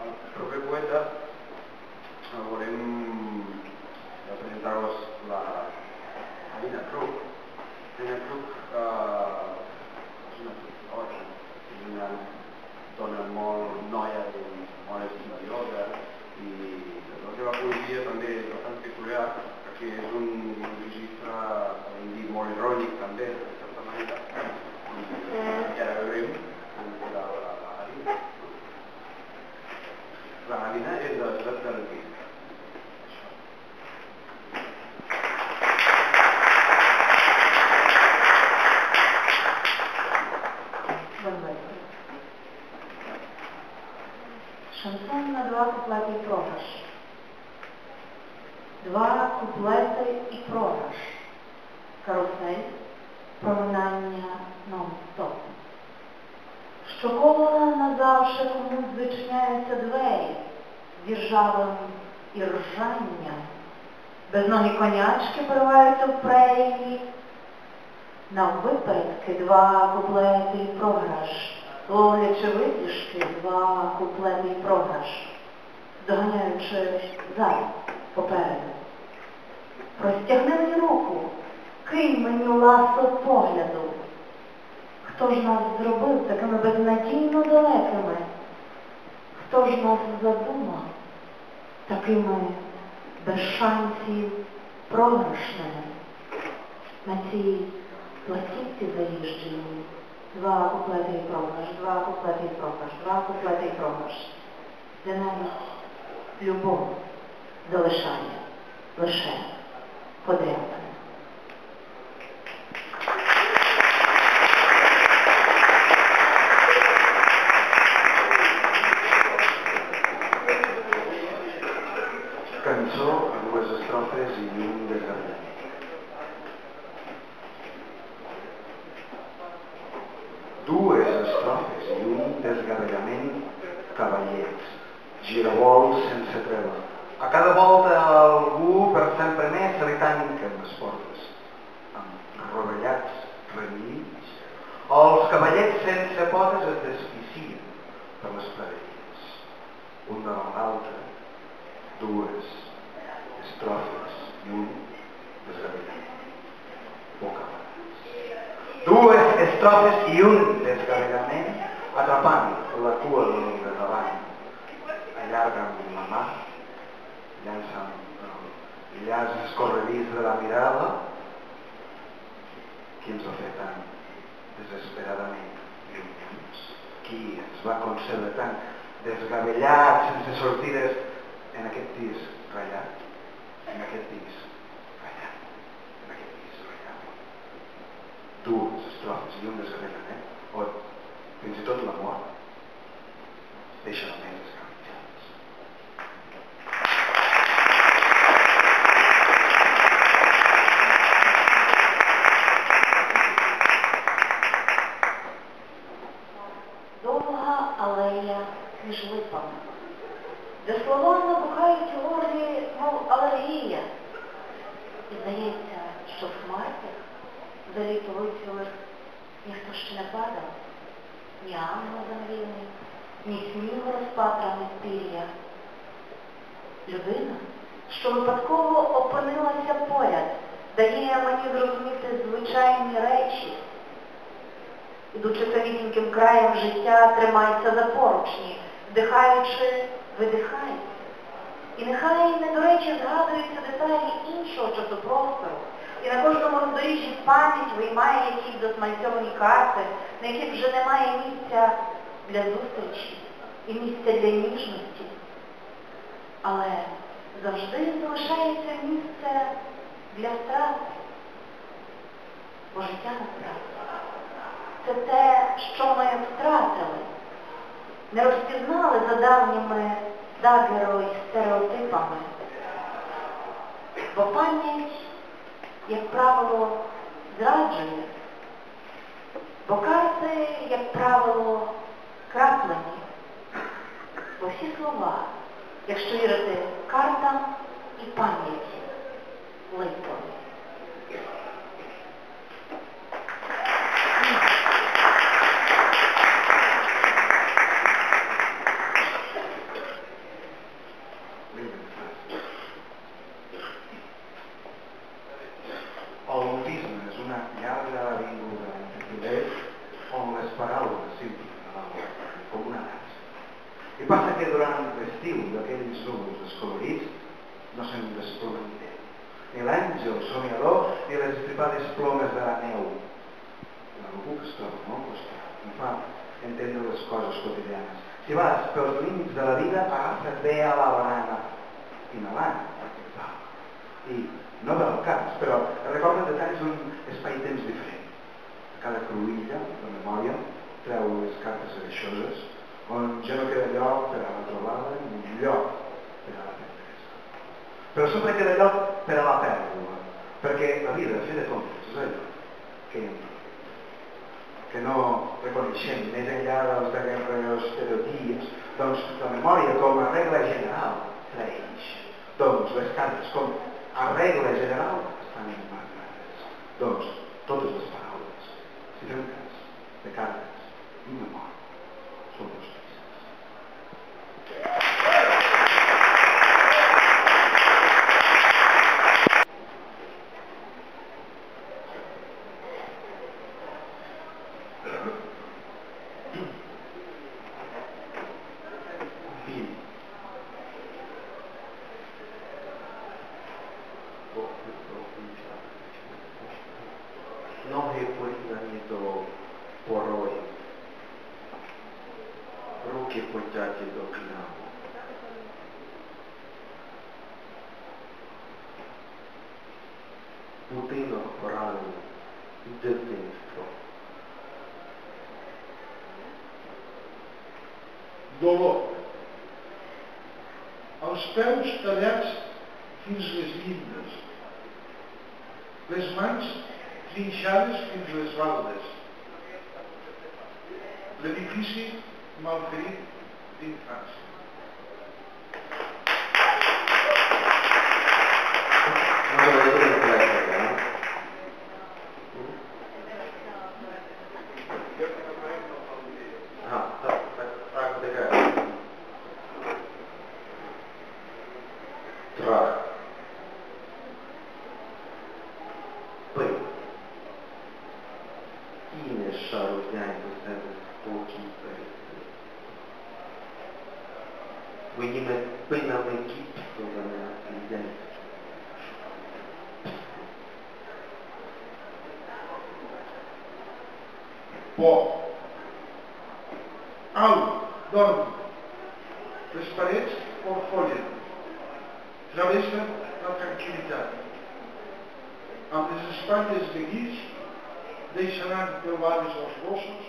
al proper poeta volem presentar-vos la Nina Truc. Nina Truc és una psicòloga, és una dona molt noia i molt estimadiosa, i la seva poesia també és bastant peculiar, perquè és un registre, podem dir, molt irònic també, de certa manera, i ara veurem com era la Nina. La Nina és de l'Antic. Шансон на два куплети і програш. Два куплети і програш. Карусель, проминання нон-стоп. Щокована назавше комусь зачиняються двері з іржавим іржанням. Безногі конячки пориваються в прерії. Наввипередки два куплети і програш. Ловлячи витяжки, два куплети і програш, доганяючи зад попереду. Простягни мені руку, кинь мені ласо погляду. Хто ж нас зробив такими безнадійно далекими? Хто ж нас задумав такими без шансів програшними? На цій платівці заїжджені два куплети і програш, два куплети і програш, два куплети і програш, де навіть любов залишає лише подряпини. Cançó a dues estrofes i un desgarbament. Dues estrofes i un desgavellament, cavallets, giravolts sense treva. A cada volta algú per sempre més se li tanquen les portes, amb rovellats remills, o els cavallets sense potes es desficien per les praderies. Un davant l'altre, dues estrofes i un desgavellament. Boca amunt. Dues estrofes i un desgavellament atrapant la cua de l'endavant. Allarguen la mà, llancen el llaç escorredís de la mirada. Qui ens va fer tan desesperadament llunyans? Qui ens va concebre tan desgavellats, sense sortides, en aquest disc ratllat? En aquest disc ratllat? En aquest disc ratllat? Dues estrofes i un desgavellament, o fins i tot l'amor, deixa només escamotjats. Довга алея між липами, де слова набухають у горлі, мов алергія. І здається, що в хмарках за літо вицвілих ніхто ще не падав, ні ангел замріяний, ні сніг розпатраний пір'я. Людина, що випадково опинилася поряд, дає мені зрозуміти звичайні речі. Ідучи самісіньким краєм життя, тримається за поручні, вдихаючи, видихається. І нехай не до речі згадуються деталі іншого часопростору, і на кожному роздоріжжі пам'ять виймає якісь засмальцьовані карти, на яких вже немає місця для зустрічі і місця для ніжності. Але завжди залишається місце для втрати. Бо життя насправді це те, що ми втратили, не розпізнали за давніми дагеро і стереотипами. Бо пам'ять, як правило, зраджує, бо карти, як правило, краплені, бо всі слова, якщо вірити картам і пам'яті, липові. Sagrada Avinguda entre filers on les paraules s'inflen a la boca, com una dansa. I passa que durant l'estiu d'aquells núvols descolorits no se'n desploma ni Déu, ni l'àngel somiador ni les estripades plomes de la neu. Algú que es troba molt costat em fa entendre les coses quotidianes. Si vas pels límits de la vida, agafa't bé a la banana inhalant i no del cas, però recorda detalls d'un espai-temps diferent. A cada cruïlla de memòria treu les cartes greixoses on ja no queda lloc per a la trobada ni lloc per a la tendresa. Però sempre queda lloc per a la pèrdua, perquè la vida, a fer de comptes, és allò que no reconeixem més enllà dels darrers estereotips. Doncs la memòria com a regla general traeix. Doncs les cartes com a regla general estan embargades. Doncs totes les paraules, si fem cas de cartes i memòria, són dos pieces. No he poignanito poroi, ruke poitate dominavo. Putino corallo del dentro. Dolor. Els peus tallats fins les llindes. Les mans trinxades fins les baldes. L'edifici malferit d'infància. Venime până am echipă de la accident. Por. Alt, dorm. Les parets orfollen. Travessa la tranquil·litat. Amb les espatlles de guix deixen anar pelvades als gossos